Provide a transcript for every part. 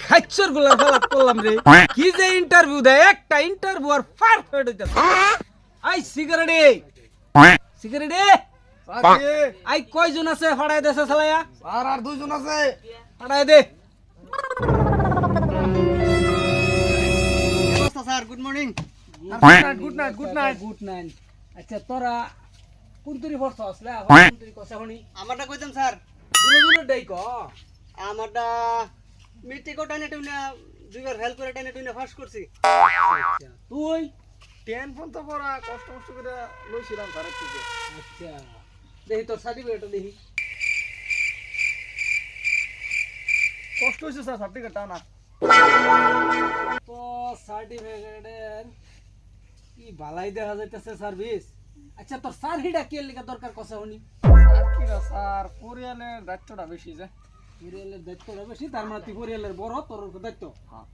খাচ্চর গুলা ফালাত করলাম রে কি যে ইন্টারভিউ দেয় একটা ইন্টারভিউ আর পারফেক্ট হইতাছে আই সিগারেট আই কয়জন আছে ফাড়াই দেছে সালায়া আর দুইজন আছে ফাড়াই দে sir good morning good night আচ্ছা তোরা কোন তুরি ফরছ আসলে কোন তুরি কসা হনি আমারটা কইতাম স্যার দুনো দেই ক আমারটা মিটিকো টানে টুনা দুইবার হেল্প করে টানে টুনা ফাস্ট করছি আচ্ছা তুই 10 ফোন তো পড়া কষ্ট করে লইছিলাম স্যারের থেকে আচ্ছা দেখি তোর সার্টিফিকেটটা দেখি কষ্ট হইছে স্যার সার্টিফিকেটটা না তো সার্টিফিকেটের কি বালাই দেখা যাইতেছে সার্ভিস আচ্ছা তোর সার্ভিসটা কি লিখা দরকার কসা হনি স্যার কি না স্যার পরিয়ালের দায়িত্বটা বেশি যে পরিয়ালের দায়িত্বটা বেশি তার মানে তুই পরিয়ালের বড় তোর দায়িত্ব হ্যাঁ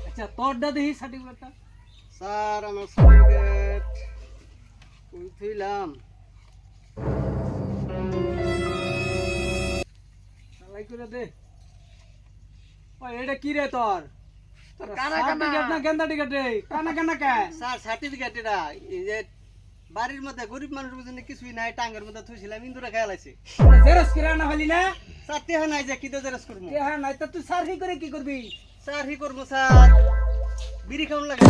আচ্ছা তোরটা দেখি সার্টিফিকেটটা স্যার আমার সার্টিফিকেট কই থইলাম সালাই করে দে ওই এটা কি রে তোর তোর কানা সার্টিফিকেট না গেন্দা টিকেট রে কানা কানা কে স্যার সার্টিফিকেট এটা এই যে বাড়ির মধ্যে গরিব মানুষের জন্য কিছুই নাই টাঙ্গের মধ্যে থইছিলাম ইন্দুরা খেয়াল আছে জেরক্স করে না হলি না স্যার তেহা নাই যে কি তো জেরক্স করবো কে হ্যাঁ নাই তো তুই সার্ভি করে কি করবি স্যার হি করবো স্যার বিড়ি খাওয়ান লাগে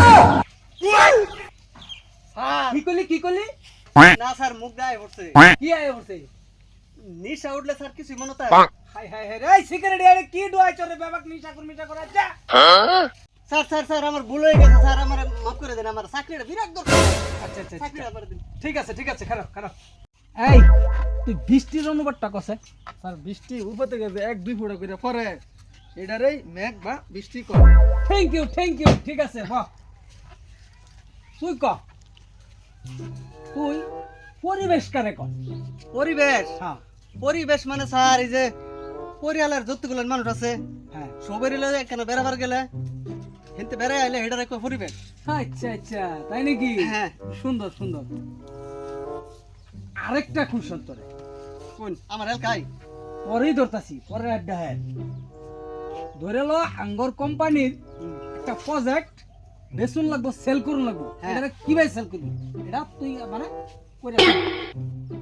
স্যার কি করলি না স্যার মুখ দেয় পড়ছে কি আয় বলছে নিশা উঠলে স্যার কিছুই মনে তাই হাই হাই হাই রে সিগারেট আরে কি ডুয়াই চরে বাবাক নিশা করে যা স্যার স্যার স্যার আমার ভুল হয়ে গেছে স্যার আমার মাফ করে দেন আমার চাকরিটা বিরাট দরকার আচ্ছা আচ্ছা চাকরিটা করে দিন ঠিক আছে খারাপ এই তুই বৃষ্টির অনুবাদটা কসে স্যার বৃষ্টি উপর থেকে 1-2 ফুটা করে পরে এটারই মেঘ বা বৃষ্টি করে থ্যাংক ইউ ঠিক আছে বাহ তুই ক তুই পরিবেশ কারে ক পরিবেশ হ্যাঁ পরিবেশ মানে স্যার এই যে পরিয়ালের যতগুলো মানুষ আছে হ্যাঁ সবারই লাগে কেন বেড়াবার গেলে হেনতে বেড়াই আইলে এটার একটা পরিবেশ আচ্ছা তাই নাকি হ্যাঁ সুন্দর আরেকটা খুব সুন্দর কোন আমার এলাকায় পরেই ধরতাছি পরের আড্ডা হ্যাঁ ধরে লো আঙ্গর কোম্পানির একটা প্রজেক্ট বেসুন লাগবো সেল করুন লাগবো হ্যাঁ। এটা কিভাবে সেল করবি এটা তুই মানে করে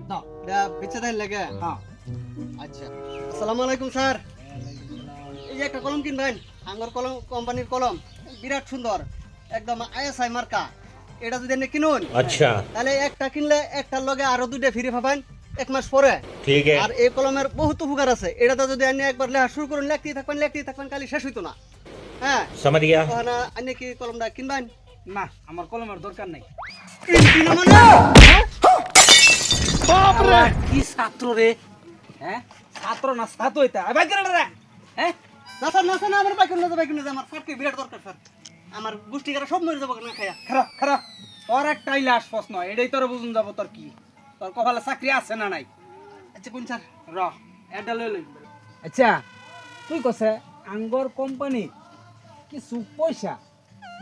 দাও এটা বেচে দেন লাগে হ্যাঁ আচ্ছা আসসালামু আলাইকুম স্যার এই যে একটা কলম কিনবেন আঙ্গর কলম কোম্পানির কলম বিরাট সুন্দর একদম আইএসআই মার্কা এটা যদি আপনি কিনুন अच्छा তাহলে একটা কিনলে একটার লগে আরো দুটো ফ্রি পাবেন 1 মাস পরে ठीक है আর এই কলমের বহুত উপকার আছে এটাতে যদি আপনি একবার লেখা শুরু করুন লিখতেই থাকবেন কালি শেষ হইতো না হ্যাঁ समझ गया তাহলে আপনি কি কলমটা কিনবেন না আমার কলমের দরকার নাই কিনা মানে বাপরে কি ছাত্র রে হ্যাঁ ছাত্র না ছাত্র হইতা আবার করে রে হ্যাঁ না স্যার না আমার বাইক না আমার ফাটকে বিরাট দরকার স্যার আমার গোষ্ঠী কারা সব মরে যাবো না খায়া খারাপ তোর একটাই লাশ প্রশ্ন এটাই তোর বুঝুন যাব তোর কি তোর কপালে চাকরি আছে না নাই আচ্ছা কোন স্যার র এটা লই আচ্ছা তুই কসে আঙ্গর কোম্পানি কিছু পয়সা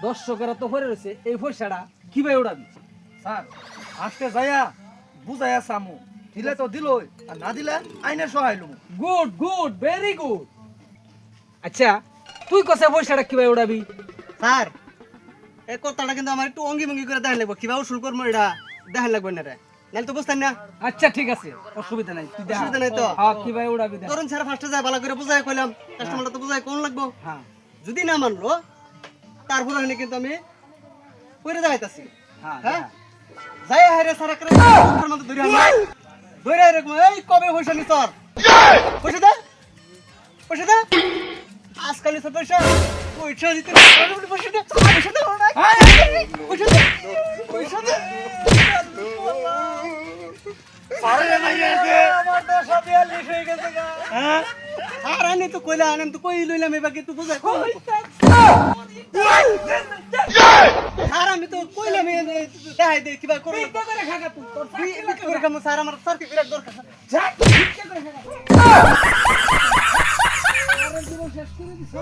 দর্শকেরা তো ভরে রয়েছে এই পয়সাটা কিভাবে উড়াবি স্যার আজকে যাইয়া বুঝাইয়া সামু দিলে তো দিলই আর না দিলে আইনের সহায় লমু গুড ভেরি গুড আচ্ছা তুই কসে পয়সাটা কিভাবে উড়াবি স্যার এই কথাটা কিন্তু আমার একটু অঙ্গি ভঙ্গি করে দেখান লাগবো কিভাবে শুরু করবো এটা দেখান লাগবে না রে নাহলে তো বুঝতেন না আচ্ছা ঠিক আছে অসুবিধা নাই তুই দেখা অসুবিধা নাই তো? হ্যাঁ কিভাবে উড়াবি দেখ ধরুন স্যার ফার্স্টে যায় ভালো করে বুঝাই কইলাম কাস্টমারটা তো বুঝাই কোন লাগবো হ্যাঁ যদি না মানলো তারপর হলে কিন্তু আমি কইরে দেখাইতাছি হ্যাঁ হ্যাঁ যাই হারে সারা করে ওঠার মতো ধরে আমি ধরে এরকম এই কবে পয়সা নি তোর পয়সা দে আজকাল এসে পয়সা দিতে পয়সা দে পয়সা দে আরে মাইয়াছে আমার তো সবে লিখ হয়ে গেছে গা হ্যাঁ আর আমি তো কইলা আনেন তো কই লইলাম এবার কিন্তু বুঝাই আর আমি তো কইলাম দেখাই দে কিবা করব ভিক্ষা করে খাগা তুই তোর কি করে কাম স্যার আমার স্যার কি বিরাট দরকার যা ভিক্ষা করে খাগা আরে জীবন শেষ করে দিছ